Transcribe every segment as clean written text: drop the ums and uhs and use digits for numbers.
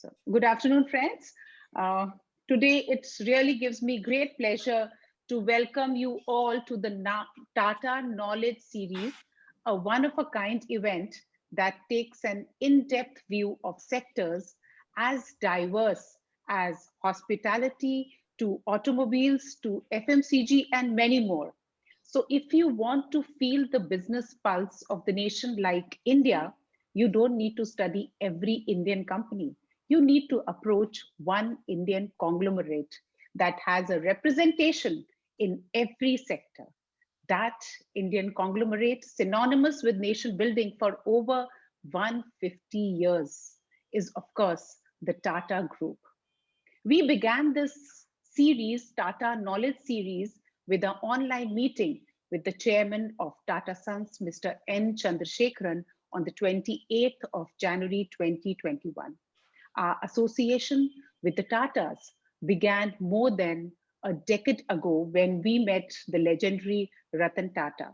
So, good afternoon, friends. Today, it really gives me great pleasure to welcome you all to the Tata Knowledge Series, a one-of-a-kind event that takes an in-depth view of sectors as diverse as hospitality to automobiles to FMCG and many more. So, if you want to feel the business pulse of the nation like India, you don't need to study every Indian company. You need to approach one Indian conglomerate that has a representation in every sector. That Indian conglomerate, synonymous with nation building for over 150 years, is of course the Tata Group. We began this series, Tata Knowledge Series, with an online meeting with the chairman of Tata Sons, Mr. N. Chandrasekaran, on the 28th of January 2021. Our association with the Tatas began more than a decade ago when we met the legendary Ratan Tata.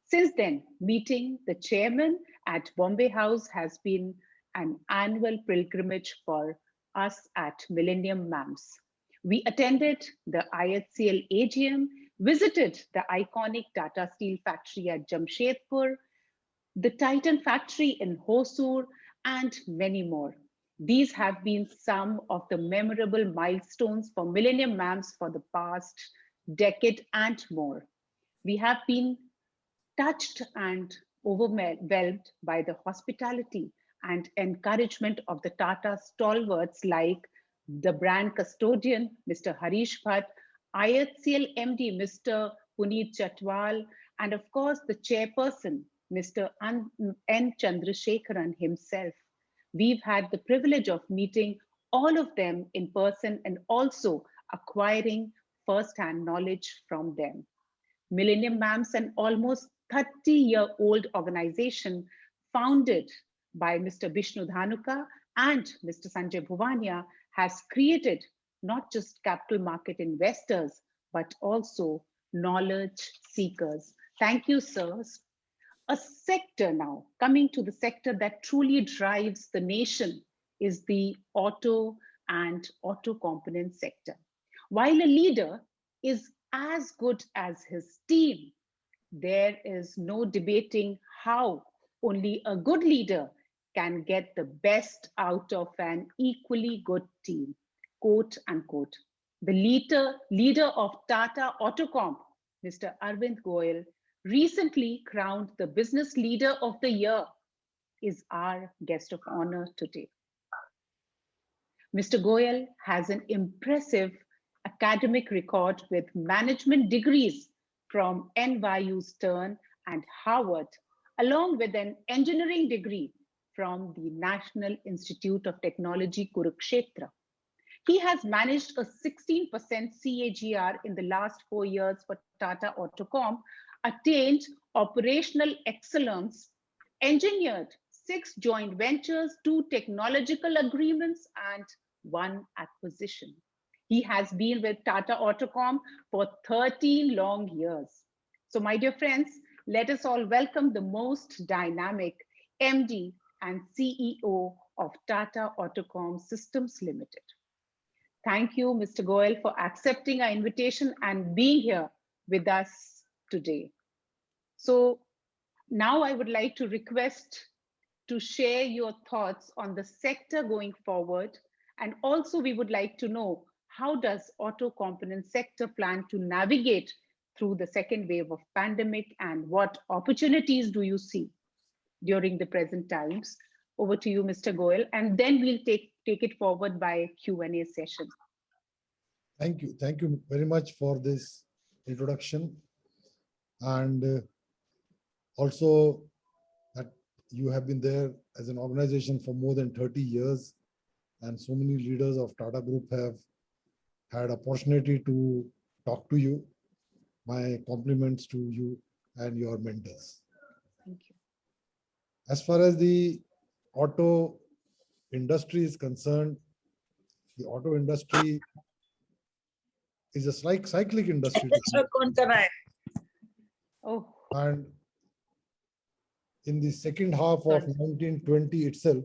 Since then, meeting the chairman at Bombay House has been an annual pilgrimage for us at Millennium MAMS. We attended the IHCL AGM, visited the iconic Tata Steel factory at Jamshedpur, the Titan factory in Hosur, and many more. These have been some of the memorable milestones for Millennium MAMS for the past decade and more. We have been touched and overwhelmed by the hospitality and encouragement of the Tata stalwarts like the brand custodian, Mr. Harish Bhatt, IHCL MD, Mr. Puneet Chatwal, and of course the chairperson, Mr. N. Chandrasekaran himself. We've had the privilege of meeting all of them in person and also acquiring first-hand knowledge from them. Millennium MAMS, an almost 30-year-old organization founded by Mr. Vishnu Dhanuka and Mr. Sanjay Bhuvania, has created not just capital market investors, but also knowledge seekers. Thank you, sirs. A sector now, coming to the sector that truly drives the nation, is the auto and auto component sector. While a leader is as good as his team, there is no debating how only a good leader can get the best out of an equally good team, quote unquote. The leader of Tata Autocomp, Mr. Arvind Goyal, recently crowned the Business Leader of the Year, is our guest of honor today. Mr. Goyal has an impressive academic record with management degrees from NYU Stern and Harvard, along with an engineering degree from the National Institute of Technology, Kurukshetra. He has managed a 16% CAGR in the last 4 years for Tata Autocomp, attained operational excellence, engineered 6 joint ventures, 2 technological agreements, and 1 acquisition. He has been with Tata Autocomp for 13 long years. So my dear friends, let us all welcome the most dynamic MD and CEO of Tata Autocomp Systems Limited. Thank you, Mr. Goyal, for accepting our invitation and being here with us today. So now I would like to request to share your thoughts on the sector going forward. And also we would like to know, how does auto component sector plan to navigate through the second wave of pandemic, and what opportunities do you see during the present times? Over to you, Mr. Goyal, and then we'll take it forward by Q&A session. Thank you. Thank you very much for this introduction. And also that you have been there as an organization for more than 30 years. And so many leaders of Tata Group have had opportunity to talk to you. My compliments to you and your mentors. Thank you. As far as the auto industry is concerned, the auto industry is a cyclic industry. Oh. And in the second half of 1920 itself,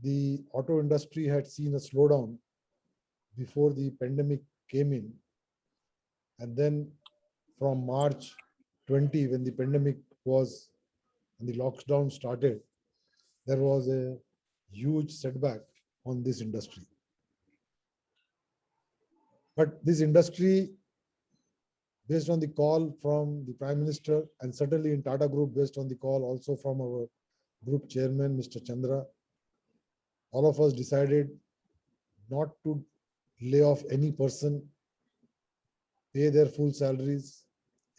the auto industry had seen a slowdown before the pandemic came in. And then from March 20, when the pandemic was and the lockdown started, there was a huge setback on this industry. But this industry, based on the call from the Prime Minister and certainly in Tata Group, based on the call also from our group chairman, Mr. Chandra, all of us decided not to lay off any person, pay their full salaries,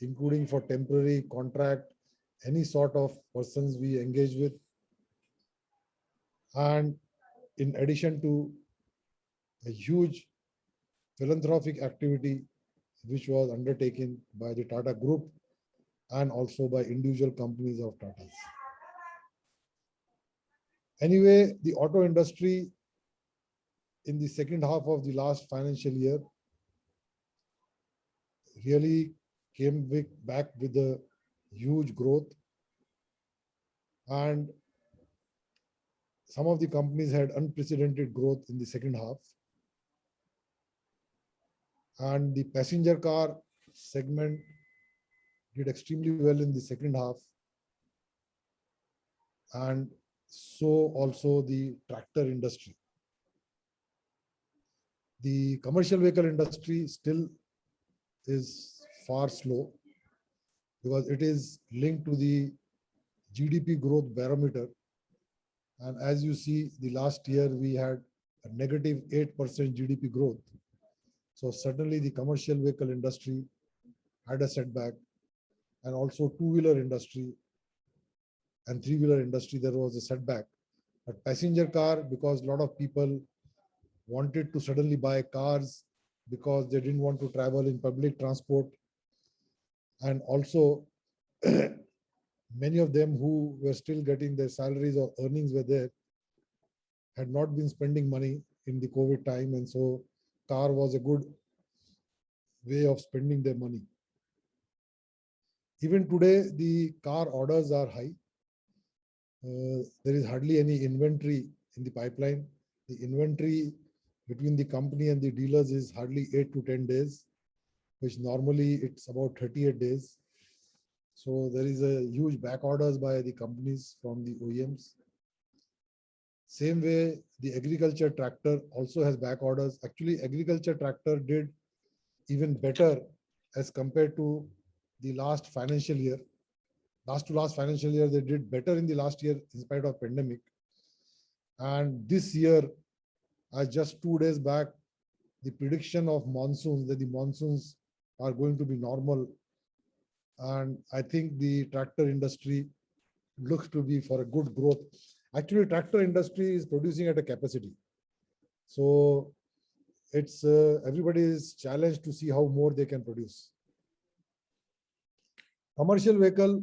including for temporary contract, any sort of persons we engage with. And in addition to a huge philanthropic activity which was undertaken by the Tata Group and also by individual companies of Tata's. Anyway, the auto industry in the second half of the last financial year really came back with a huge growth, and some of the companies had unprecedented growth in the second half. And the passenger car segment did extremely well in the second half, and so also the tractor industry. The commercial vehicle industry still is far slow because it is linked to the GDP growth barometer. And as you see, the last year we had a negative 8% GDP growth. So certainly the commercial vehicle industry had a setback, and also two-wheeler industry and three-wheeler industry, there was a setback. But passenger car, because a lot of people wanted to suddenly buy cars because they didn't want to travel in public transport. And also many of them who were still getting their salaries or earnings were there, had not been spending money in the COVID time. And so car was a good way of spending their money. Even today, the car orders are high. There is hardly any inventory in the pipeline. The inventory between the company and the dealers is hardly 8 to 10 days, which normally it's about 38 days. So there is a huge back orders by the companies from the OEMs. Same way, the agriculture tractor also has back orders. Actually, agriculture tractor did even better as compared to the last financial year. Last to last financial year, they did better in the last year in spite of pandemic. And this year, just 2 days back, the prediction of monsoons, that the monsoons are going to be normal. And I think the tractor industry looks to be for a good growth. Actually, tractor industry is producing at a capacity. So it's everybody is challenged to see how more they can produce. Commercial vehicle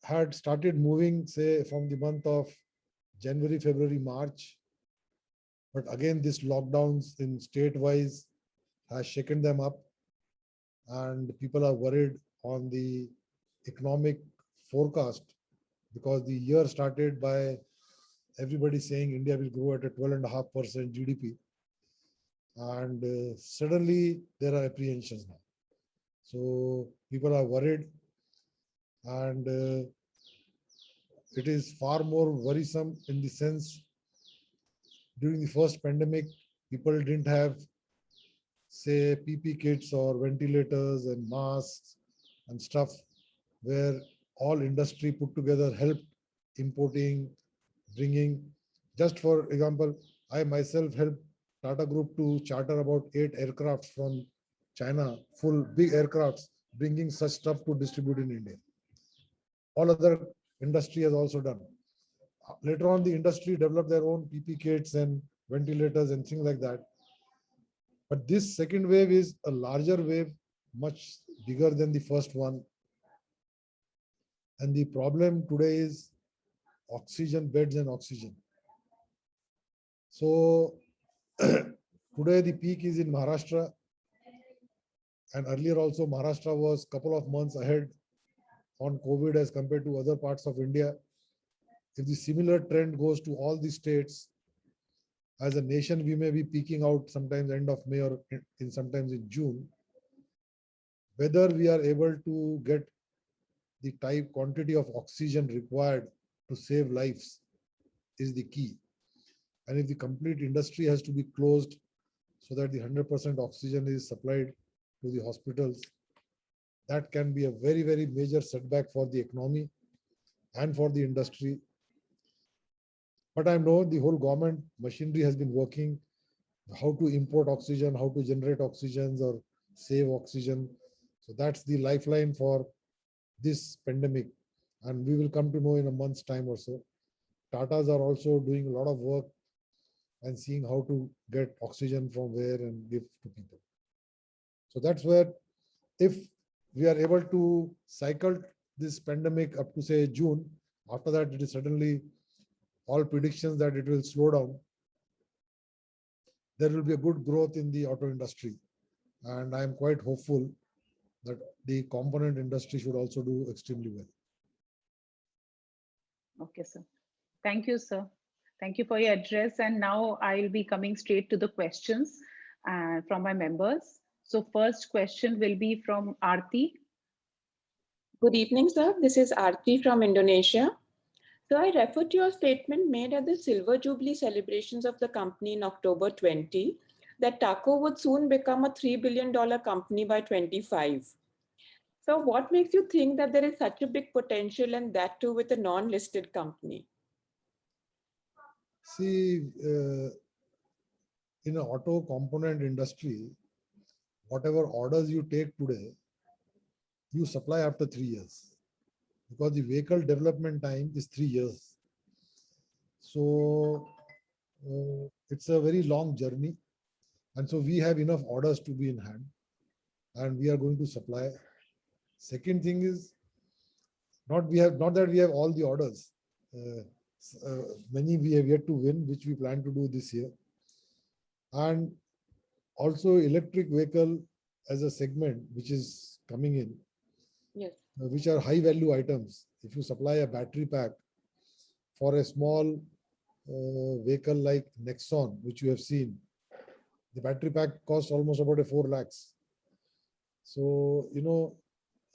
had started moving, say, from the month of January, February, March. But again, this lockdowns in state-wise has shaken them up, and people are worried on the economic forecast because the year started by everybody saying India will grow at a 12.5% GDP. And suddenly there are apprehensions now. So people are worried, and it is far more worrisome in the sense during the first pandemic, people didn't have, say, PP kits or ventilators and masks and stuff, where all industry put together helped importing, bringing. Just for example, I myself helped Tata Group to charter about 8 aircrafts from China, full big aircrafts, bringing such stuff to distribute in India. All other industry has also done. Later on, the industry developed their own PP kits and ventilators and things like that. But this second wave is a larger wave, much bigger than the first one. And the problem today is oxygen, beds and oxygen. So today the peak is in Maharashtra. And earlier also Maharashtra was a couple of months ahead on COVID as compared to other parts of India. If the similar trend goes to all the states, as a nation, we may be peaking out sometimes end of May or sometimes in June. Whether we are able to get the type quantity of oxygen required to save lives is the key. And if the complete industry has to be closed so that the 100% oxygen is supplied to the hospitals, that can be a very, very major setback for the economy and for the industry. But I know the whole government machinery has been working, how to import oxygen, how to generate oxygens or save oxygen. So that's the lifeline for this pandemic. And we will come to know in a month's time or so. Tatas are also doing a lot of work and seeing how to get oxygen from where and give to people. So that's where, if we are able to cycle this pandemic up to say June, after that it is suddenly all predictions that it will slow down. There will be a good growth in the auto industry. And I am quite hopeful that the component industry should also do extremely well. Okay, sir. Thank you, sir. Thank you for your address. And now I'll be coming straight to the questions from my members. So first question will be from Aarti. Good evening, sir. This is Aarti from Indonesia. So I refer to your statement made at the Silver Jubilee celebrations of the company in October 20, that TACO would soon become a $3 billion company by 25. So what makes you think that there is such a big potential, and that too with a non-listed company? See, in an auto component industry, whatever orders you take today, you supply after 3 years, because the vehicle development time is 3 years. So it's a very long journey. And so we have enough orders to be in hand, and we are going to supply. Second thing is, not that we have all the orders. Many we have yet to win, which we plan to do this year. And also electric vehicle as a segment which is coming in, yes, which are high value items. If you supply a battery pack for a small vehicle like Nexon, which you have seen, the battery pack costs almost about 4 lakhs. So, you know,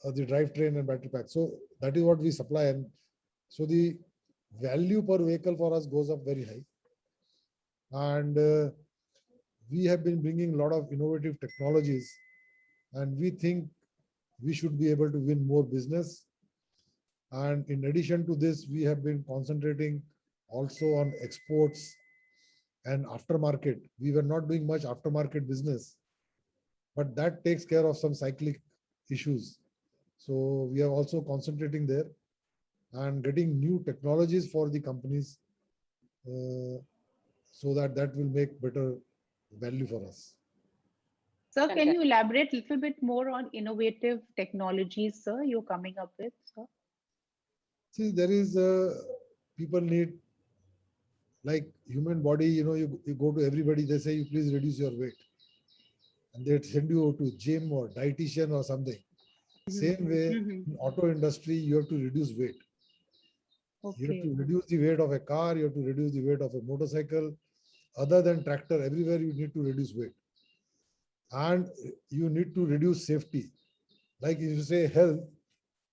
the drivetrain and battery pack. So that is what we supply. And so the value per vehicle for us goes up very high. And we have been bringing a lot of innovative technologies, and we think we should be able to win more business. And in addition to this, we have been concentrating also on exports and aftermarket. We were not doing much aftermarket business, but that takes care of some cyclic issues. So we are also concentrating there and getting new technologies for the companies, so that will make better value for us. Sir, can you elaborate a little bit more on innovative technologies, sir, you're coming up with, sir? See, there is people need, like human body, you know, you go to everybody, they say, you please reduce your weight. And they send you to gym or dietitian or something. Same way, in auto industry, you have to reduce weight. Okay. You have to reduce the weight of a car, you have to reduce the weight of a motorcycle. Other than tractor, everywhere you need to reduce weight. And you need to reduce safety. Like if you say health,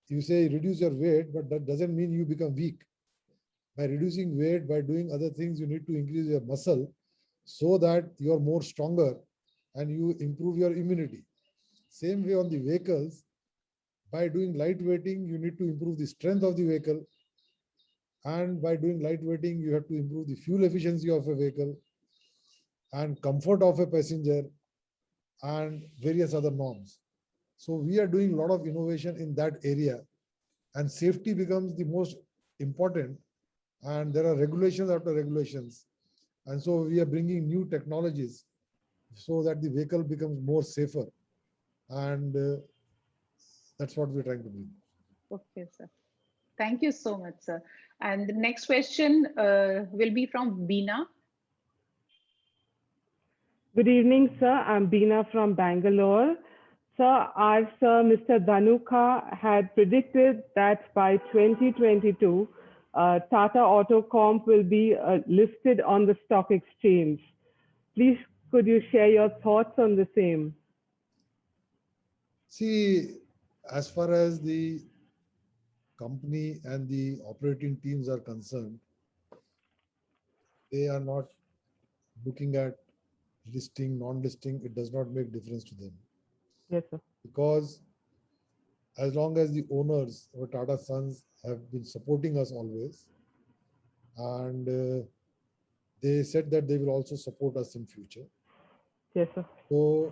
you say reduce your weight, but that doesn't mean you become weak. By reducing weight, by doing other things, you need to increase your muscle so that you are more stronger and you improve your immunity. Same way on the vehicles, by doing lightweighting, you need to improve the strength of the vehicle. And by doing lightweighting, you have to improve the fuel efficiency of a vehicle and comfort of a passenger and various other norms. So we are doing a lot of innovation in that area, and safety becomes the most important. And there are regulations after regulations. And so we are bringing new technologies so that the vehicle becomes more safer. And that's what we're trying to do. Okay, sir. Thank you so much, sir. And the next question will be from Beena. Good evening, sir. I'm Beena from Bangalore. Sir, our sir, Mr. Dhanuka had predicted that by 2022, Tata AutoComp will be listed on the stock exchange. Please, could you share your thoughts on the same? See, as far as the company and the operating teams are concerned, they are not looking at listing, non-listing. It does not make difference to them, Yes, sir. because as long as the owners, our Tata Sons, have been supporting us always, and they said that they will also support us in future. Yes, sir. So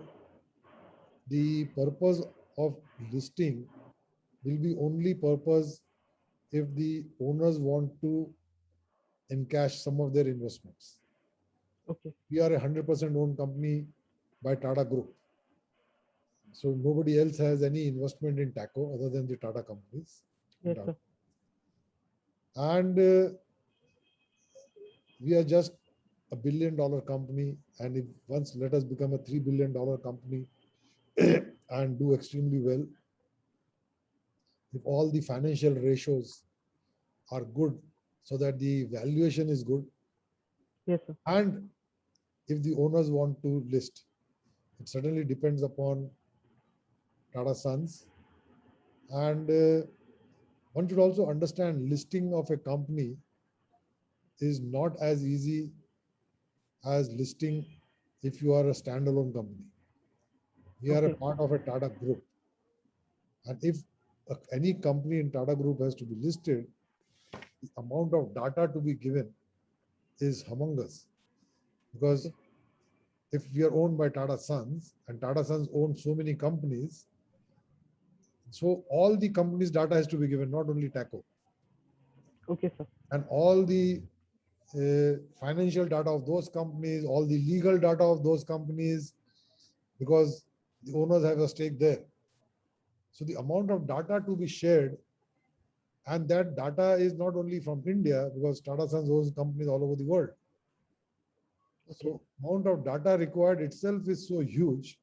the purpose of listing will be only purpose if the owners want to encash some of their investments. Okay. We are a 100% owned company by Tata Group. So nobody else has any investment in TACO other than the Tata companies. Yes, sir. And we are just $1 billion company. And if once let us become a $3 billion company and do extremely well, if all the financial ratios are good so that the valuation is good, Yes, sir. and if the owners want to list, it certainly depends upon Tata Sons. And one should also understand listing of a company is not as easy as listing if you are a standalone company. We are a Okay. part of a Tata Group. And if any company in Tata Group has to be listed, the amount of data to be given is humongous. Because if we are owned by Tata Sons and Tata Sons own so many companies, so all the companies' data has to be given, not only TACO. Okay, sir. And all the financial data of those companies, all the legal data of those companies, because the owners have a stake there. So the amount of data to be shared, and that data is not only from India, because Tata Sons owns companies all over the world. So amount of data required itself is so huge.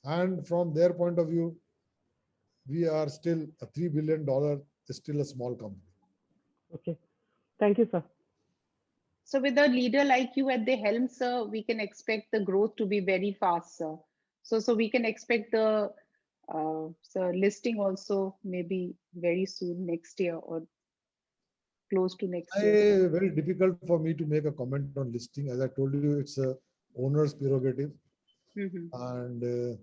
And from their point of view, we are still a $3 billion, is still a small company. Okay. Thank you, sir. So with a leader like you at the helm, sir, we can expect the growth to be very fast, sir. So we can expect the listing also maybe very soon, next year or close to next year, sir. Very difficult for me to make a comment on listing. As I told you, it's a owner's prerogative. Mhm. And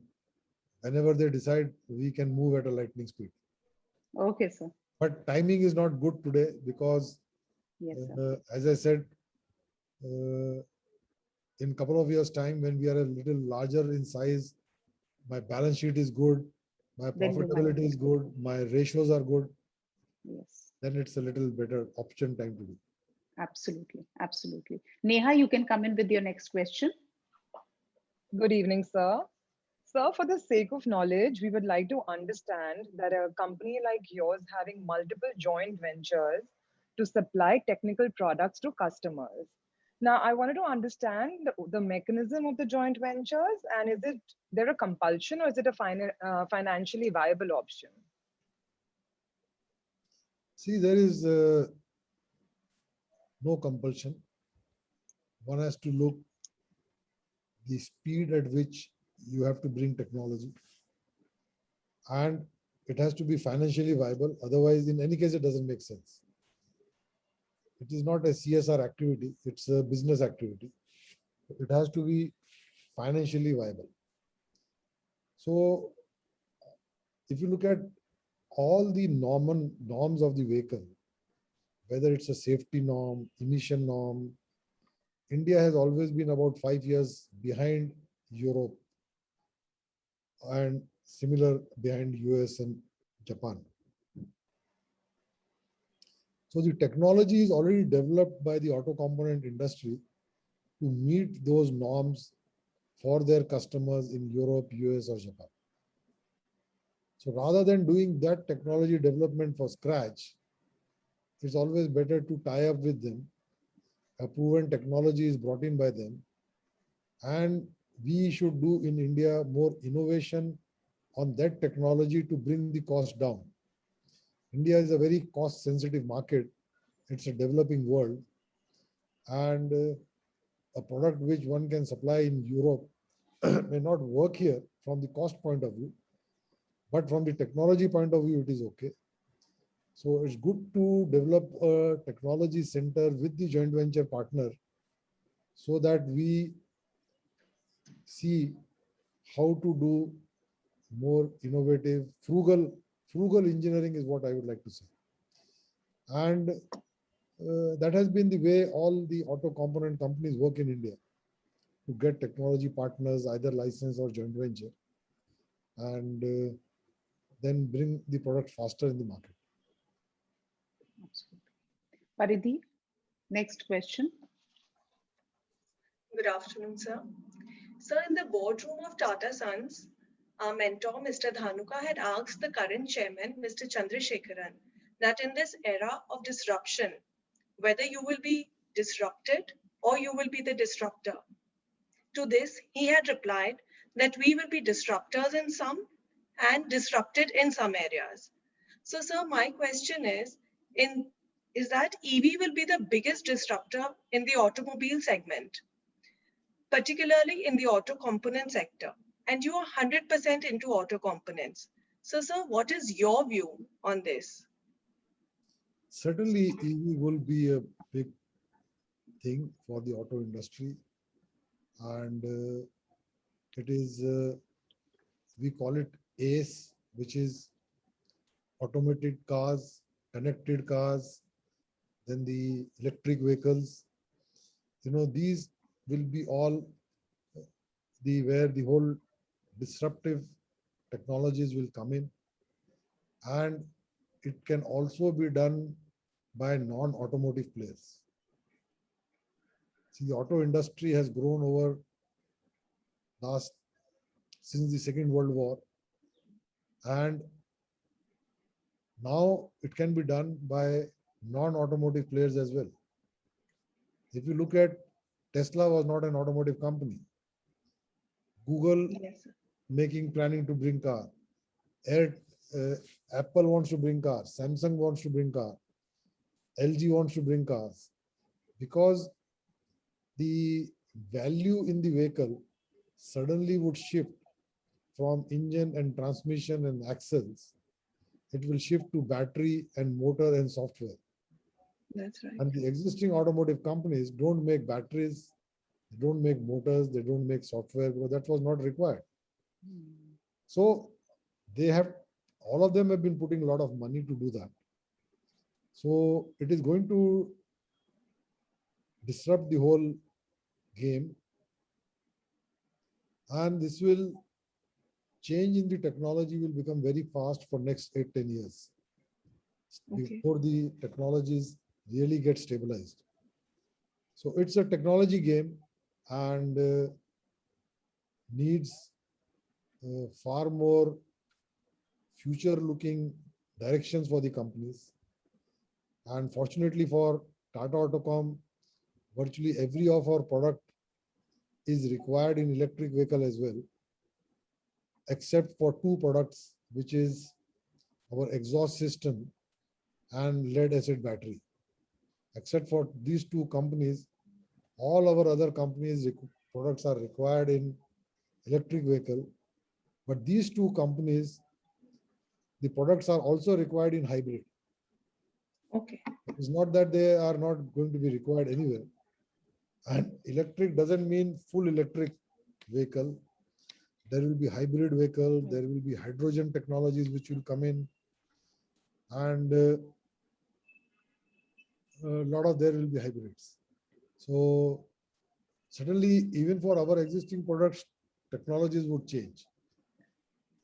whenever they decide, we can move at a lightning speed. Okay, sir. But timing is not good today because, Yes, sir. as I said, in a couple of years' time, when we are a little larger in size, my balance sheet is good, my Then you might. profitability is good, my ratios are good, Yes, then it's a little better option time to do. absolutely. Absolutely. Neha, you can come in with your next question. Good evening, sir. Sir, for the sake of knowledge, we would like to understand that a company like yours having multiple joint ventures to supply technical products to customers. Now, I wanted to understand the mechanism of the joint ventures, and is it there a compulsion or is it a financially viable option? See, there is no compulsion. One has to look the speed at which you have to bring technology, and it has to be financially viable. Otherwise, in any case, it doesn't make sense. It is not a CSR activity, it's a business activity. It has to be financially viable. So if you look at all the norms of the vehicle, whether it's a safety norm, emission norm, India has always been about 5 years behind Europe and similar behind US and Japan. So the technology is already developed by the auto component industry to meet those norms for their customers in Europe, US, or Japan. So rather than doing that technology development for scratch, it's always better to tie up with them. A proven technology is brought in by them. And we should do in India more innovation on that technology to bring the cost down. India is a very cost sensitive market. it's a developing world, and a product which one can supply in Europe may not work here from the cost point of view, but from the technology point of view, it is okay. So it's good to develop a technology center with the joint venture partner so that we see how to do more innovative, frugal engineering is what I would like to say. And that has been the way all the auto component companies work in India, to get technology partners, either license or joint venture, and then bring the product faster in the market. Paridhi, next question. Good afternoon, sir. Sir, in the boardroom of Tata Sons, our mentor, Mr. Dhanuka, had asked the current chairman, Mr. Chandrasekaran, that in this era of disruption, whether you will be disrupted or you will be the disruptor. To this, he had replied that we will be disruptors in some and disrupted in some areas. So, sir, my question is that EV will be the biggest disruptor in the automobile segment, particularly in the auto component sector, and you are 100% into auto components. So, sir, what is your view on this? Certainly, EV will be a big thing for the auto industry, and it is, we call it ACE, which is automated cars, connected cars, then the electric vehicles. These will be all where the whole disruptive technologies will come in, and it can also be done by non-automotive players. See, the auto industry has grown over since the Second World War, and now it can be done by non-automotive players as well. If you look at Tesla, was not an automotive company. Google planning to bring car. Apple wants to bring cars. Samsung wants to bring car. LG wants to bring cars, because the value in the vehicle suddenly would shift from engine and transmission and axles. It will shift to battery and motor and software. That's right. And the existing automotive companies don't make batteries, they don't make motors, they don't make software, because that was not required. So all of them have been putting a lot of money to do that. So it is going to disrupt the whole game, and this will change in the technology will become very fast for next 8-10 years before the technologies really get stabilized. So it's a technology game, and needs far more future looking directions for the companies. And fortunately for Tata Autocom, virtually every of our product is required in electric vehicle as well, except for two products, which is our exhaust system and lead acid battery. Except for these two companies, all our other companies' products are required in electric vehicle. But these two companies, the products are also required in hybrid. It's not that they are not going to be required anywhere. And electric doesn't mean full electric vehicle. There will be hybrid vehicle, there will be hydrogen technologies which will come in, and a lot of there will be hybrids. So certainly, even for our existing products, technologies would change.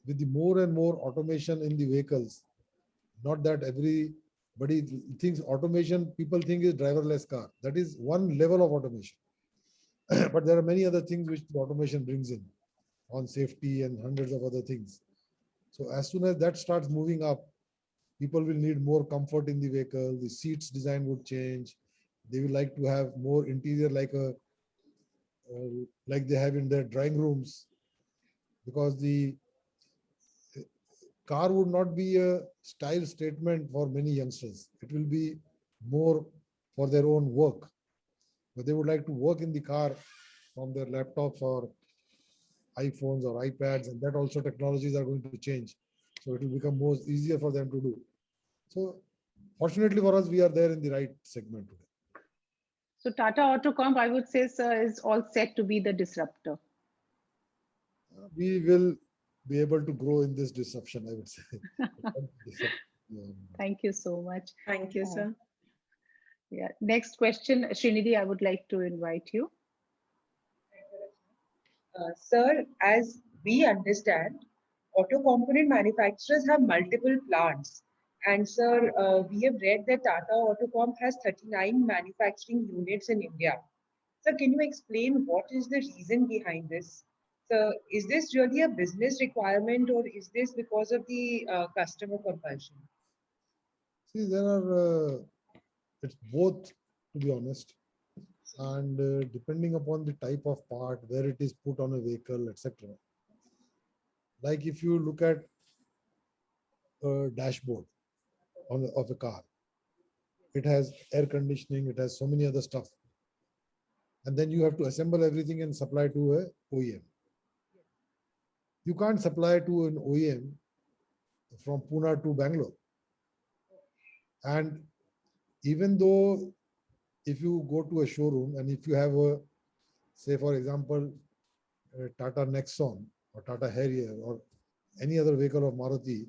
With the more and more automation in the vehicles, not that everybody thinks automation, people think is driverless car. That is one level of automation. But there are many other things which the automation brings in on safety and hundreds of other things. So as soon as that starts moving up, people will need more comfort in the vehicle. The seats design would change. They will like to have more interior like they have in their drawing rooms, because the car would not be a style statement for many youngsters. It will be more for their own work, but they would like to work in the car from their laptops or iPhones or iPads, and that also technologies are going to change. So it will become more easier for them to do. So fortunately for us, we are there in the right segment today. So Tata AutoComp, I would say, sir, is all set to be the disruptor. We will be able to grow in this disruption, I would say. Thank you so much. Thank you, sir. Yeah. Next question, Srinidhi, I would like to invite you. Sir, as we understand, auto component manufacturers have multiple plants. And sir, we have read that Tata Autocomp has 39 manufacturing units in India. Sir, can you explain what is the reason behind this? So, is this really a business requirement or is this because of the customer compulsion? See, there are, it's both, to be honest. And depending upon the type of part, where it is put on a vehicle, etc. Like if you look at a dashboard of a car, it has air conditioning, it has so many other stuff. And then you have to assemble everything and supply to a OEM. You can't supply to an OEM from Pune to Bangalore. And even though if you go to a showroom and if you have a, say for example, Tata Nexon or Tata Harrier or any other vehicle of Maruti,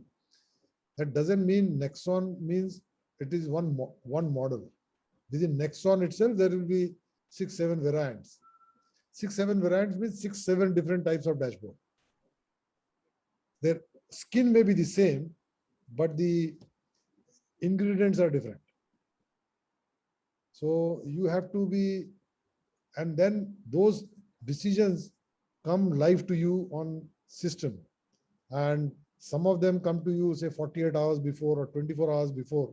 that doesn't mean Nexon means it is one model. Within Nexon itself, there will be 6-7 variants. 6-7 variants means 6-7 different types of dashboard. Their skin may be the same, but the ingredients are different. So you have to be, and then those decisions come live to you on system. And some of them come to you, say 48 hours before or 24 hours before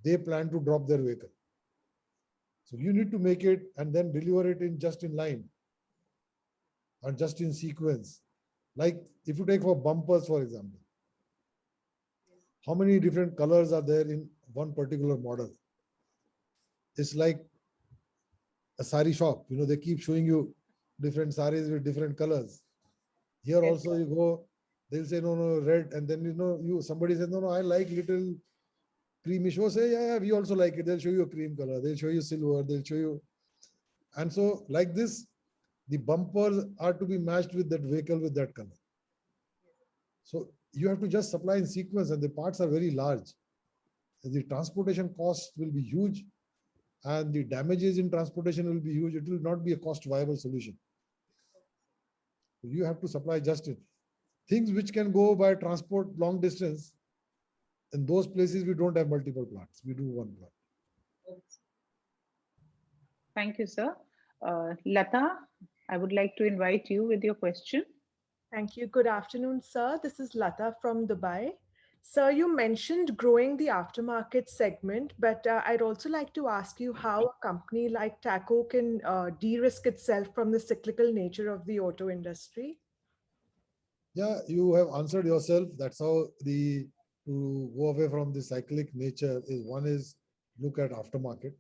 they plan to drop their vehicle. So you need to make it and then deliver it in just in line or just in sequence. Like if you take for bumpers, for example, how many different colors are there in one particular model? It's like a sari shop, you know, they keep showing you different saris with different colors. Here also you go, they'll say, no, red. And then, somebody says, no, I like little creamish. Oh, say, yeah, we also like it. They'll show you a cream color. They'll show you silver. They'll show you. And so like this, the bumpers are to be matched with that vehicle with that color. So you have to just supply in sequence and the parts are very large. The transportation cost will be huge and the damages in transportation will be huge. It will not be a cost viable solution. You have to supply just it. Things which can go by transport long distance, in those places we don't have multiple plants. We do one plant. Thank you, sir. Lata, I would like to invite you with your question. Thank you. Good afternoon, sir. This is Lata from Dubai. Sir, you mentioned growing the aftermarket segment, but I'd also like to ask you how a company like TACO can de-risk itself from the cyclical nature of the auto industry. Yeah, you have answered yourself. That's how to go away from the cyclic nature is one is look at aftermarket.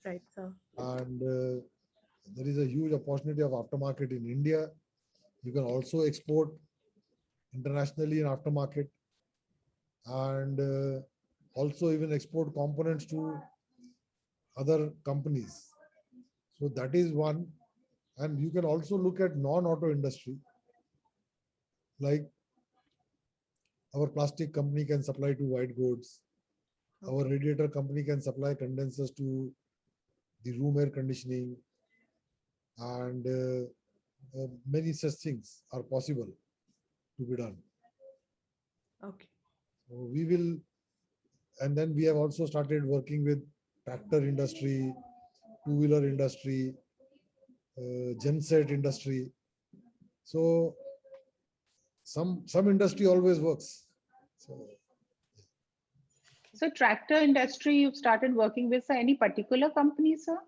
Right, sir. And there is a huge opportunity of aftermarket in India. You can also export internationally in aftermarket and also even export components to other companies. So that is one. And you can also look at non-auto industry. Like our plastic company can supply to white goods. Our radiator company can supply condensers to the room air conditioning. And many such things are possible to be done. Okay. So we will, and then we have also started working with tractor industry, two-wheeler industry, genset industry. So some industry always works. So tractor industry, you've started working with, sir, any particular company, sir?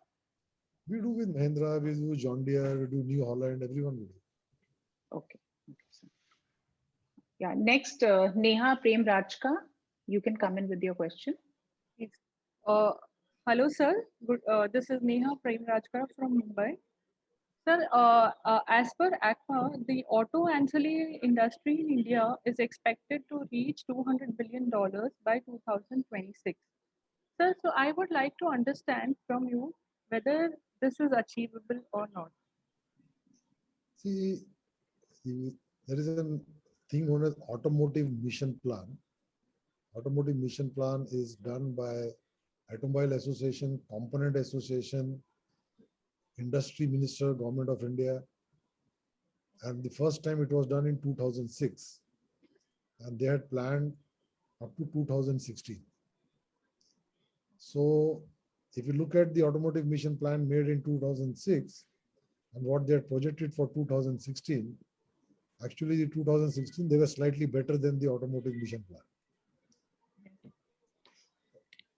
We do with Mahindra, we do John Deere, we do New Holland, everyone will do. Okay. Sir. Yeah, next, Neha Prem Rajka, you can come in with your question. Hello, sir. Good. This is Neha Prem Rajkar from Mumbai. Sir, as per ACMA, the auto ancillary industry in India is expected to reach $200 billion by 2026. Sir, so I would like to understand from you whether this is achievable or not. See, there is a thing known as automotive mission plan. Automotive mission plan is done by Automobile Association, Component Association, Industry Minister, Government of India. And the first time it was done in 2006. And they had planned up to 2016. So if you look at the automotive mission plan made in 2006 and what they had projected for 2016, actually the 2016, they were slightly better than the automotive mission plan.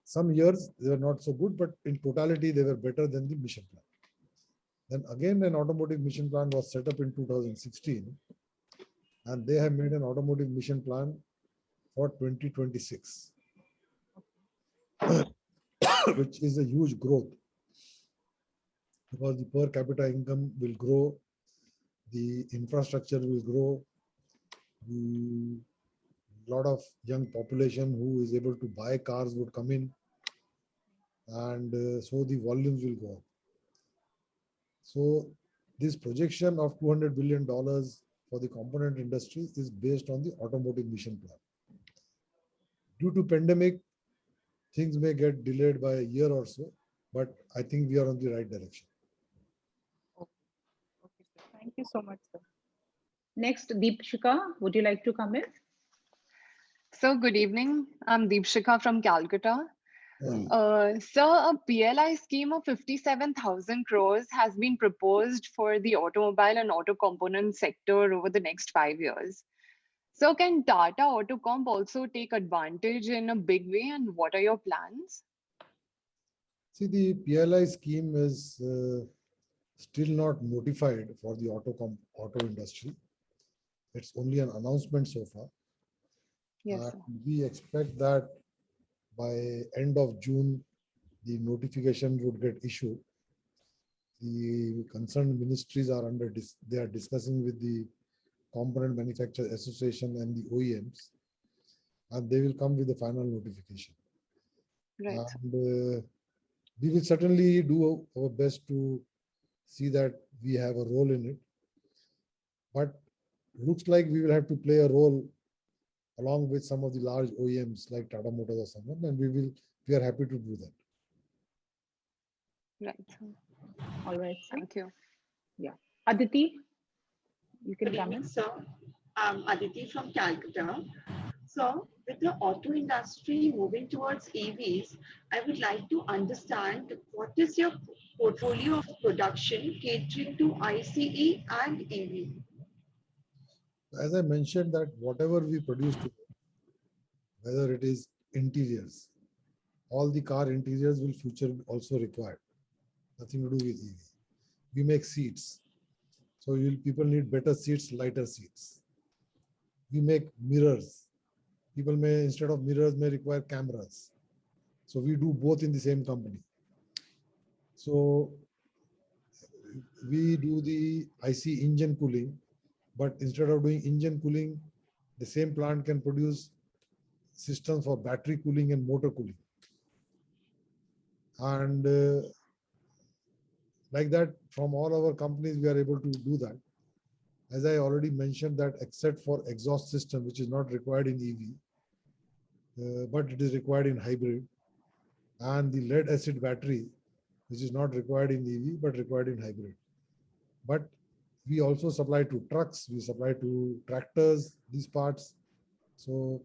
Some years they were not so good, but in totality, they were better than the mission plan. Then again, an automotive mission plan was set up in 2016, and they have made an automotive mission plan for 2026, which is a huge growth because the per capita income will grow, the infrastructure will grow, the lot of young population who is able to buy cars would come in, and so the volumes will go up. So this projection of $200 billion for the component industry is based on the automotive mission plan. Due to pandemic, things may get delayed by a year or so, but I think we are on the right direction. Okay, sir. Thank you so much, sir. Next, Deepshika, would you like to come in? So good evening. I'm Deepshika from Calcutta. Sir, a PLI scheme of 57,000 crores has been proposed for the automobile and auto component sector over the next 5 years. So can Tata Autocomp also take advantage in a big way, and what are your plans? See, the PLI scheme is still not notified for the auto industry. It's only an announcement so far. Yes, sir. We expect that by end of June, the notification would get issued. The concerned ministries are they are discussing with the Component Manufacturer Association and the OEMs, and they will come with the final notification. Right. And we will certainly do our best to see that we have a role in it. But looks like we will have to play a role along with some of the large OEMs like Tata Motors or someone, and we are happy to do that. Right. All right, sir. Thank you. Yeah. Aditi, you can Good come evening, in. sir. I'm Aditi from Calcutta. So, with the auto industry moving towards EVs, I would like to understand what is your portfolio of production catering to ICE and EV? As I mentioned, that whatever we produce today, whether it is interiors, all the car interiors will future also required. Nothing to do with EV. We make seats. So people need better seats, lighter seats. We make mirrors. People may, instead of mirrors, may require cameras. So we do both in the same company. So we do the IC engine cooling, but instead of doing engine cooling, the same plant can produce systems for battery cooling and motor cooling. And like that, from all our companies, we are able to do that. As I already mentioned, that except for exhaust system, which is not required in EV, but it is required in hybrid, and the lead acid battery, which is not required in EV, but required in hybrid. But we also supply to trucks, we supply to tractors, these parts. So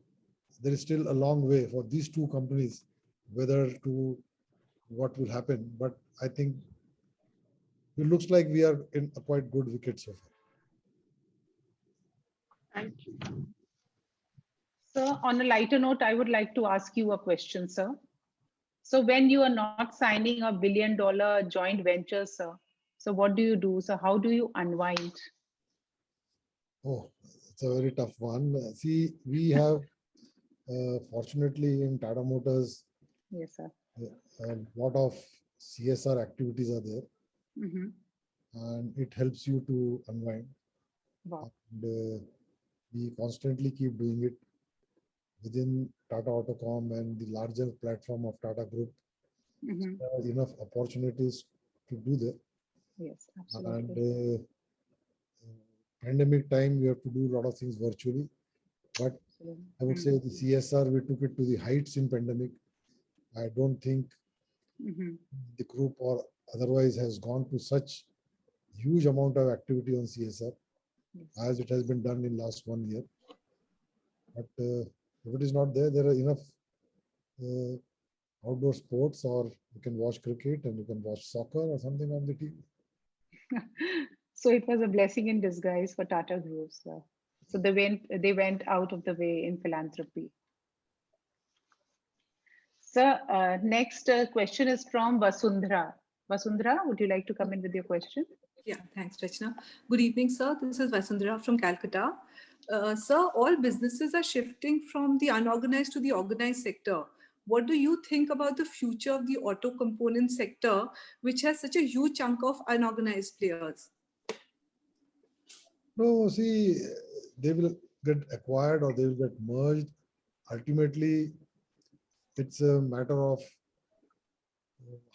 there is still a long way for these two companies, whether to what will happen. But I think it looks like we are in a quite good wicket so far. Thank you. So on a lighter note, I would like to ask you a question, sir. So when you are not signing a $1 billion joint venture, sir, so what do you do? So how do you unwind? Oh, it's a very tough one. See, we have, fortunately in Tata Motors, yes, sir, A lot of CSR activities are there, Mhm. and it helps you to unwind. Wow. And we constantly keep doing it within Tata Autocom and the larger platform of Tata Group. Mhm. There are enough opportunities to do that. Yes, And absolutely. pandemic time, we have to do a lot of things virtually. But Absolutely. I would say the CSR, we took it to the heights in pandemic. I don't think Mhm. the group or otherwise has gone to such huge amount of activity on CSR Yes. as it has been done in last 1 year. But if it is not there, there are enough uh, outdoor sports, or you can watch cricket and you can watch soccer or something on the TV. So it was a blessing in disguise for Tata Group. So they went out of the way in philanthropy. Sir, next question is from Vasundhara. Vasundhara, would you like to come in with your question? Yeah, thanks, Rachna. Good evening, sir. This is Vasundhara from Calcutta. Sir, all businesses are shifting from the unorganized to the organized sector. What do you think about the future of the auto component sector, which has such a huge chunk of unorganized players? No, see, they will get acquired or they will get merged. Ultimately, it's a matter of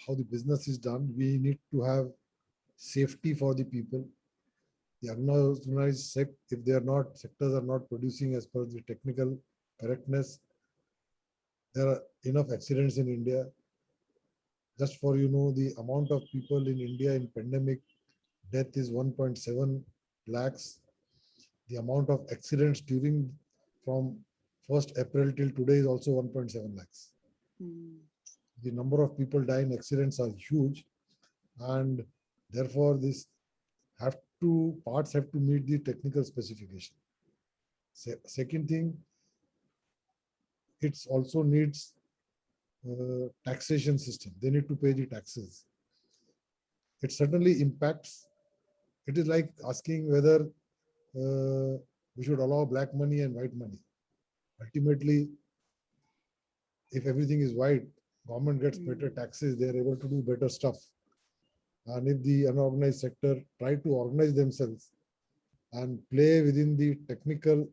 how the business is done. We need to have safety for the people. The unorganized if they are not, sectors are not producing as per the technical correctness, there are enough accidents in India. Just for the amount of people in India in pandemic, death is 1.7 lakhs. The amount of accidents during from 1st April till today is also 1.7 lakhs. The number of people die in accidents are huge, and therefore this parts have to meet the technical specification. Second thing, it also needs taxation system. They need to pay the taxes. It certainly impacts. It is like asking whether we should allow black money and white money. Ultimately, if everything is white, government gets better taxes, they are able to do better stuff. And if the unorganized sector try to organize themselves and play within the technical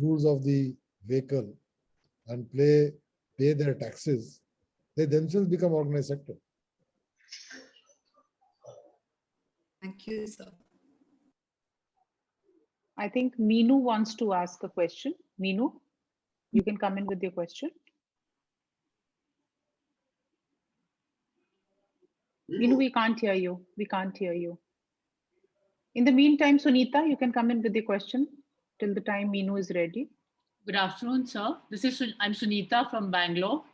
rules of the vehicle and pay their taxes, they themselves become organized sector. Thank you, sir. I think Meenu wants to ask a question. Meenu, you can come in with your question. Meenu, we can't hear you. We can't hear you. In the meantime, Sunita, you can come in with your question till the time Meenu is ready. Good afternoon, sir. I'm Sunita from Bangalore.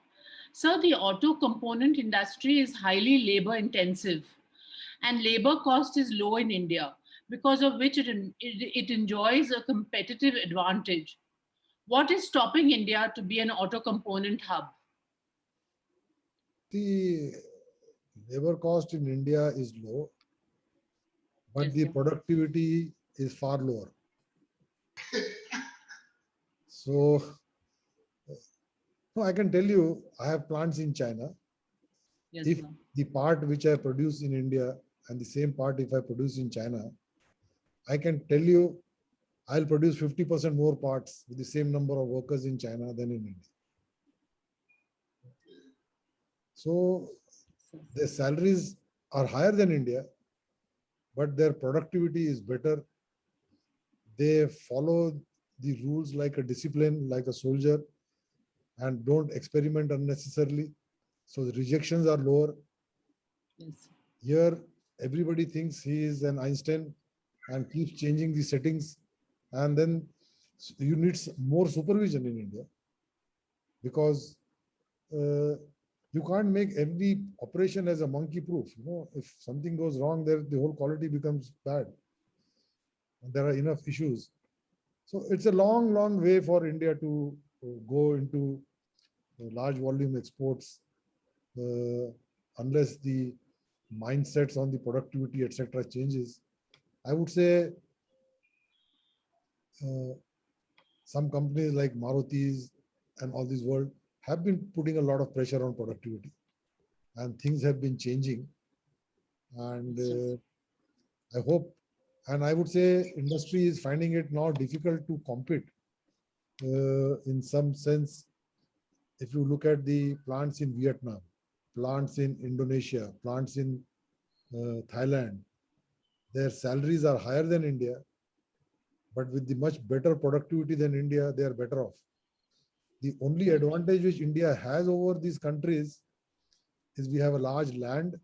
Sir, the auto component industry is highly labor intensive and labor cost is low in India, because of which it enjoys a competitive advantage. What is stopping India to be an auto component hub? The labor cost in India is low, but Yes, the sir. productivity is far lower. So, no, I can tell you, I have plants in China. Yes, If sir. the part which I produce in India and the same part if I produce in China, I can tell you I'll produce 50% more parts with the same number of workers in China than in India. So their salaries are higher than India, but their productivity is better. They follow the rules like a discipline, like a soldier, and don't experiment unnecessarily. So the rejections are lower. Yes. Here, everybody thinks he is an Einstein and keeps changing the settings. And then you need more supervision in India, because you can't make every operation as a monkey proof. If something goes wrong there, the whole quality becomes bad. And there are enough issues. So it's a long, long way for India to go into large volume exports, unless the mindsets on the productivity, etc., changes. I would say some companies like Maruti's and all this world have been putting a lot of pressure on productivity, and things have been changing. And I hope, and I would say industry is finding it now difficult to compete in some sense. If you look at the plants in Vietnam, plants in Indonesia, plants in Thailand, their salaries are higher than India, but with the much better productivity than India, they are better off. The only advantage which India has over these countries is we have a large land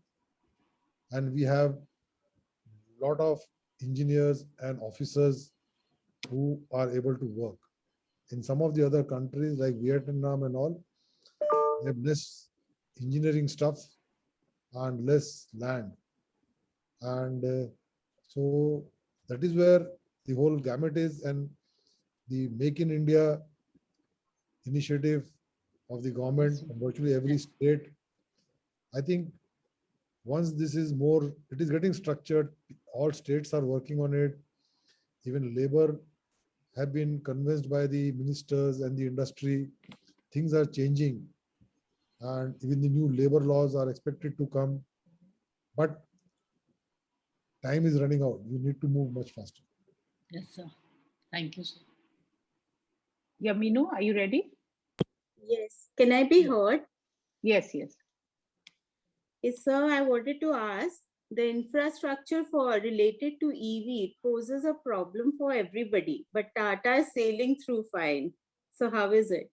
and we have a lot of engineers and officers who are able to work. In some of the other countries like Vietnam and all, they have less engineering stuff and less land. And so that is where the whole gamut is, and the Make in India initiative of the government and virtually every state. I think once this is more, it is getting structured, all states are working on it. Even labor have been convinced by the ministers and the industry. Things are changing, and even the new labor laws are expected to come. But time is running out. We need to move much faster. Yes, sir. Thank you, sir. Yeah, Meenu, are you ready? Yes. Can I be heard? Yes, yes. Yes, sir. I wanted to ask, the infrastructure for related to EV poses a problem for everybody, but Tata is sailing through fine. So how is it?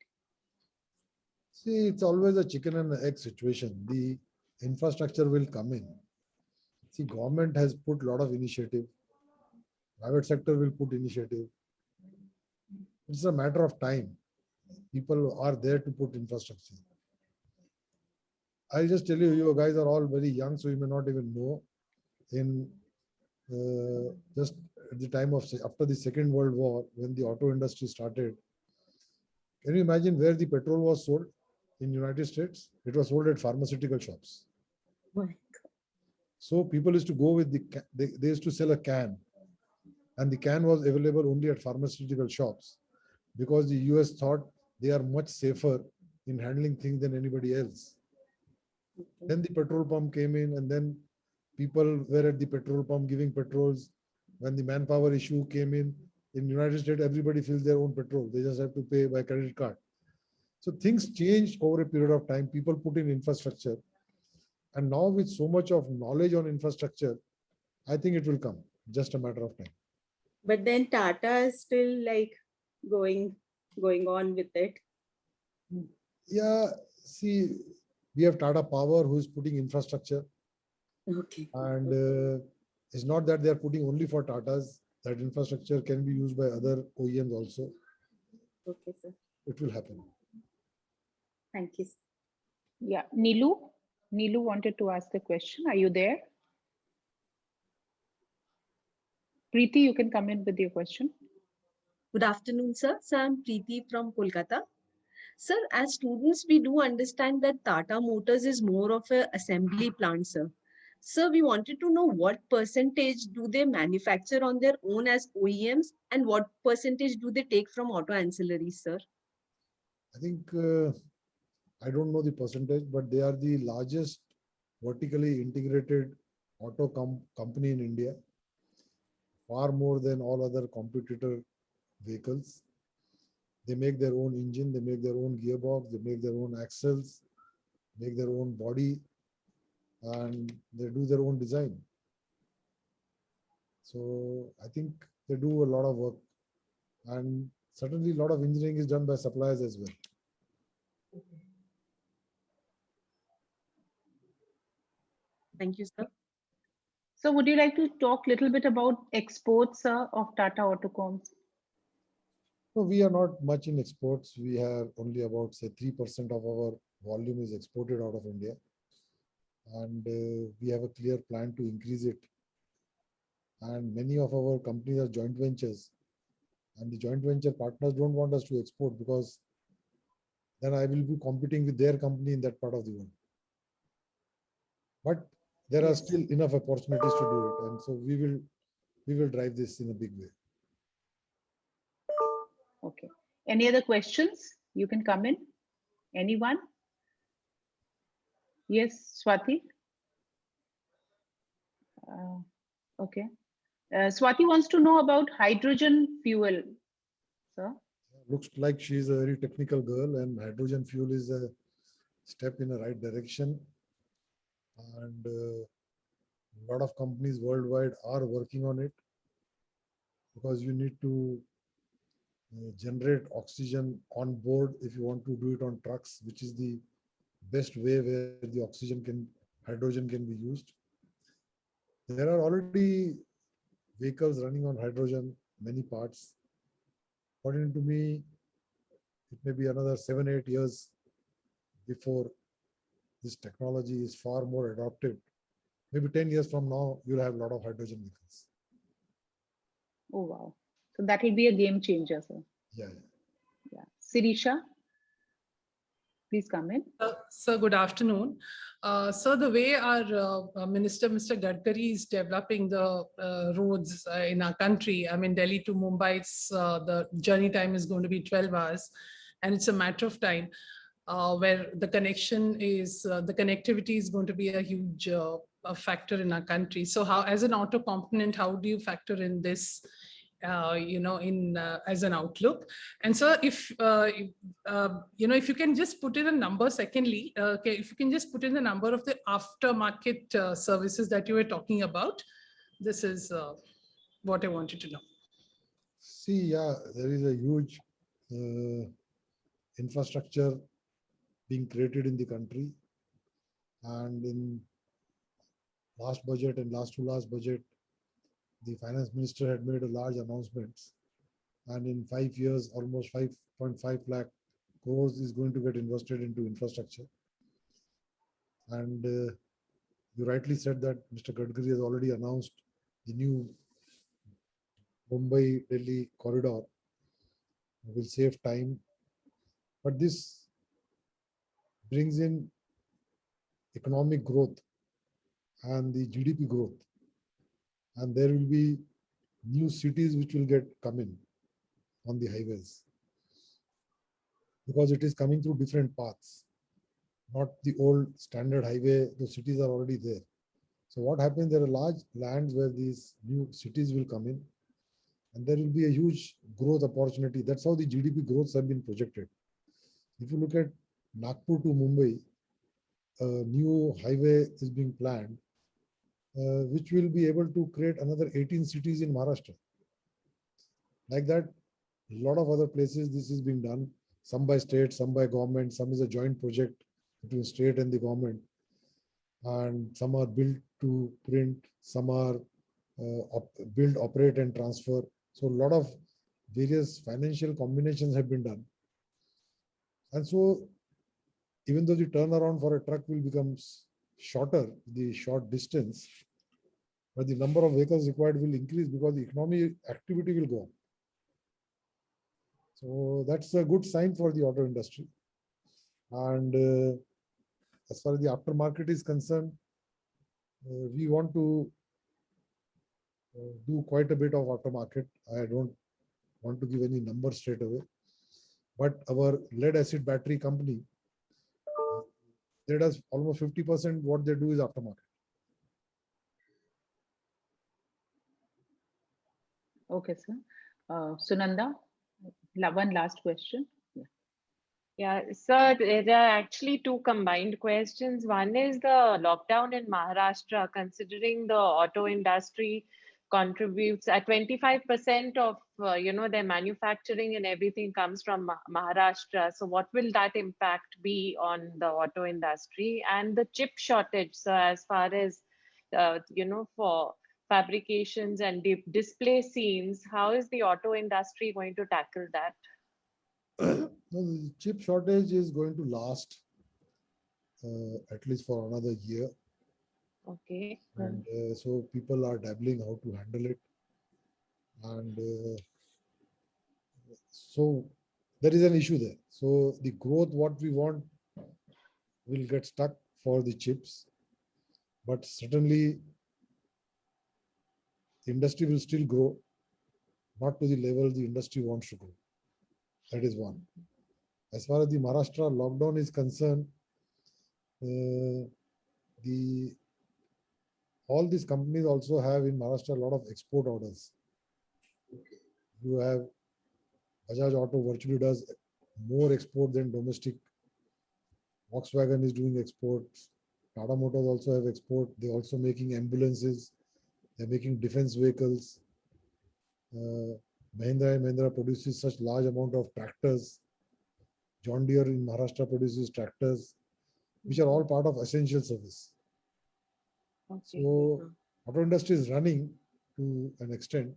See, it's always a chicken and egg situation. The infrastructure will come in. See, government has put a lot of initiative. Private sector will put initiative. It's a matter of time. People are there to put infrastructure. I'll just tell you, you guys are all very young, so you may not even know. In just at the time of, after the Second World War, when the auto industry started, can you imagine where the petrol was sold in United States? It was sold at pharmaceutical shops. So people used to go with they used to sell a can, and the can was available only at pharmaceutical shops because the US thought they are much safer in handling things than anybody else. Then the petrol pump came in, and then people were at the petrol pump giving petrols. When the manpower issue came in United States, everybody fills their own petrol. They just have to pay by credit card. So things changed over a period of time. People put in infrastructure. And now with so much of knowledge on infrastructure, I think it will come, just a matter of time. But then Tata is still like going on with it. Yeah, see, we have Tata Power who is putting infrastructure. Okay. And it's not that they are putting only for Tatas. That infrastructure can be used by other OEMs also. Okay, sir. It will happen. Thank you. Yeah, Nilu. Nilu wanted to ask a question. Are you there? Preeti, you can come in with your question. Good afternoon, sir. So I'm Preeti from Kolkata. Sir, as students, we do understand that Tata Motors is more of an assembly plant, sir. Sir, we wanted to know what percentage do they manufacture on their own as OEMs and what percentage do they take from auto ancillaries, sir? I think, I don't know the percentage, but they are the largest vertically integrated auto company in India, far more than all other competitor vehicles. They make their own engine, they make their own gearbox, they make their own axles, make their own body, and they do their own design. So I think they do a lot of work, and certainly a lot of engineering is done by suppliers as well. Thank you, sir. So would you like to talk a little bit about exports of Tata Autocoms? No, we are not much in exports. We have only about, say, 3% of our volume is exported out of India. And we have a clear plan to increase it. And many of our companies are joint ventures. And the joint venture partners don't want us to export because then I will be competing with their company in that part of the world. But there are still enough opportunities to do it. And so we will drive this in a big way. Okay. Any other questions? You can come in. Anyone? Yes, Swati? Okay. Swati wants to know about hydrogen fuel, sir. Looks like she's a very technical girl, and hydrogen fuel is a step in the right direction. And a lot of companies worldwide are working on it, because you need to generate oxygen on board if you want to do it on trucks, which is the best way where the hydrogen can be used. There are already vehicles running on hydrogen, many parts. According to me, it may be another 7-8 years before this technology is far more adopted. Maybe 10 years from now, you'll have a lot of hydrogen vehicles. Oh, wow. So that will be a game changer, sir. Yeah. Sirisha, please come in. Sir, good afternoon. Sir, the way our Minister, Mr. Gadkari, is developing the roads in our country, I mean, Delhi to Mumbai, the journey time is going to be 12 hours, and it's a matter of time where the connectivity is going to be a huge a factor in our country. So how, as an auto component, how do you factor in this, as an outlook? And so if you can just put in a number, secondly, if you can just put in the number of the aftermarket services that you were talking about, this is what I wanted to know. See, yeah, there is a huge infrastructure being created in the country, and in last budget and last to last budget, the finance minister had made a large announcements, and in 5 years, almost 5.5 lakh crores is going to get invested into infrastructure. And you rightly said that Mr. Gadkari has already announced the new Mumbai-Delhi corridor will save time, but this brings in economic growth and the GDP growth, and there will be new cities which will get coming on the highways, because it is coming through different paths, not the old standard highway. The cities are already there. So what happens, there are large lands where these new cities will come in, and there will be a huge growth opportunity. That's how the GDP growths have been projected. If you look at Nagpur to Mumbai, a new highway is being planned, which will be able to create another 18 cities in Maharashtra. Like that, a lot of other places this is being done, some by state, some by government, some is a joint project between state and the government, and some are built to print, some are build, operate and transfer. So a lot of various financial combinations have been done. And so even though the turnaround for a truck will become shorter, the short distance, but the number of vehicles required will increase because the economic activity will go on. So that's a good sign for the auto industry. And as far as the aftermarket is concerned, we want to do quite a bit of aftermarket. I don't want to give any numbers straight away, but our lead acid battery company, they does almost 50% what they do is aftermarket. Okay, sir. Sunanda, one last question. Yeah, sir, there are actually two combined questions. One is the lockdown in Maharashtra, considering the auto industry contributes at 25% of, their manufacturing and everything comes from Maharashtra. So what will that impact be on the auto industry? And the chip shortage, so as far as, for fabrications and display scenes, how is the auto industry going to tackle that? No, the chip shortage is going to last at least for another year. Okay. And so people are dabbling how to handle it. And so there is an issue there. So the growth, what we want, will get stuck for the chips. But certainly, the industry will still grow, not to the level the industry wants to grow. That is one. as far as the Maharashtra lockdown is concerned, all these companies also have in Maharashtra a lot of export orders. You have Bajaj Auto virtually does more export than domestic. Volkswagen is doing exports. Tata Motors also have export. They're also making ambulances. They're making defense vehicles. Mahindra and Mahindra produces such large amount of tractors. John Deere in Maharashtra produces tractors, which are all part of essential service. So auto industry is running to an extent.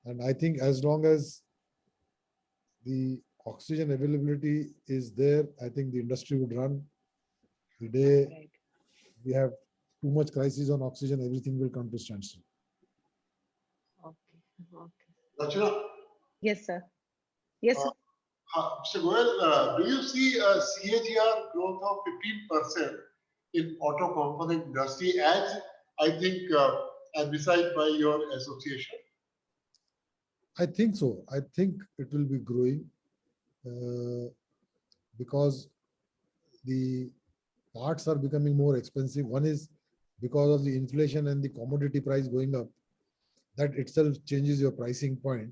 And I think as long as the oxygen availability is there, I think the industry would run. The day we have too much crisis on oxygen, everything will come to standstill. Rachana? Yes, sir. Yes, sir. Mr. Goel, do you see a CAGR growth of 15% in auto component industry as I think advised by your association? I think so. I think it will be growing because the parts are becoming more expensive. One is because of the inflation and the commodity price going up. That itself changes your pricing point.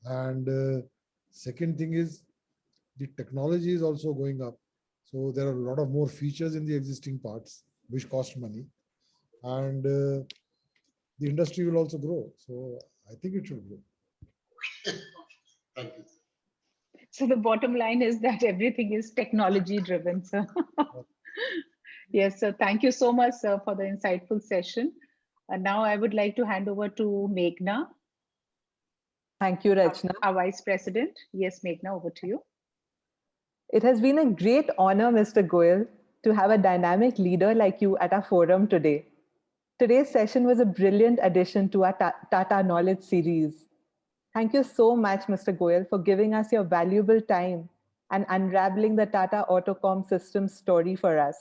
And second thing is the technology is also going up. So there are a lot of more features in the existing parts which cost money. And the industry will also grow. So I think it should grow. Thank you. So the bottom line is that everything is technology driven, sir. Yes, sir. Thank you so much, sir, for the insightful session. And now I would like to hand over to Meghna. Thank you, Rachna. Our Vice President. Yes, Meghna, over to you. It has been a great honor, Mr. Goel, to have a dynamic leader like you at our forum today. Today's session was a brilliant addition to our Tata Knowledge series. Thank you so much, Mr. Goel, for giving us your valuable time and unraveling the Tata Autocom systems story for us.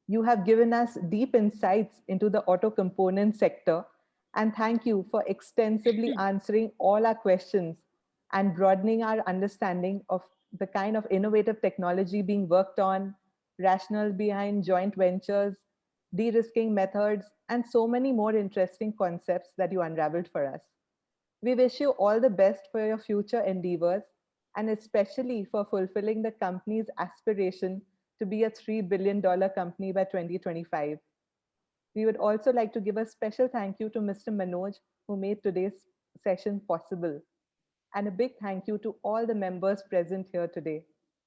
You have given us deep insights into the auto component sector, and thank you for extensively answering all our questions and broadening our understanding of the kind of innovative technology being worked on, rationale behind joint ventures, de-risking methods, and so many more interesting concepts that you unraveled for us. We wish you all the best for your future endeavors, and especially for fulfilling the company's aspiration to be a $3 billion company by 2025. We would also like to give a special thank you to Mr. Manoj, who made today's session possible. And a big thank you to all the members present here today.